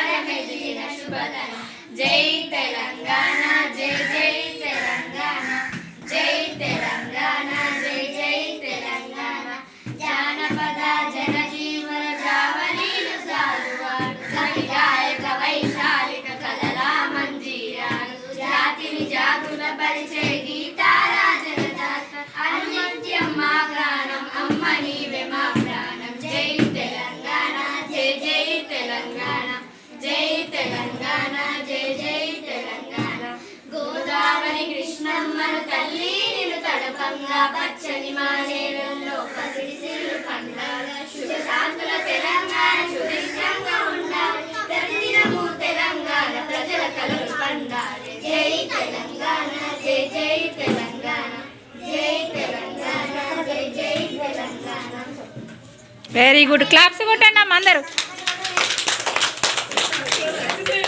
తారమెదిలిన శుభతనం జై తెలంగాణ జై జై తెలంగాణ జై తెలంగాణ జై జై తెలంగాణ జానపద జనజీవన జావలీలు సాలువాడు కవిగాయక వైశాలిక కళల మంజీరాలు జాతిని జాతుల పరిచయ గీతారాజన జాత అనునిత్యం మా గానం అమ్మ నీవే మా ప్రాణం జై తెలంగాణ జై జై తెలంగాణ జై తెలంగాణ జై జై తెలంగాణ గోదావరి కృష్ణమ్మను తల్లి నిన్ను తడపంగా పచ్చని మానేరుల్లో పసిడి సిరులు పండాల సుఖశాంతుల తెలంగాణ సుభిక్షంగా ఉండాలి ప్రతిదినము తెలంగాణ ప్రజల కలలు పండాలి జై తెలంగాణ జై జై తెలంగాణ జై తెలంగాణ జై జై తెలంగాణ. Very good. క్లాప్స్ కొట్టండి అమ్మ అందరూ.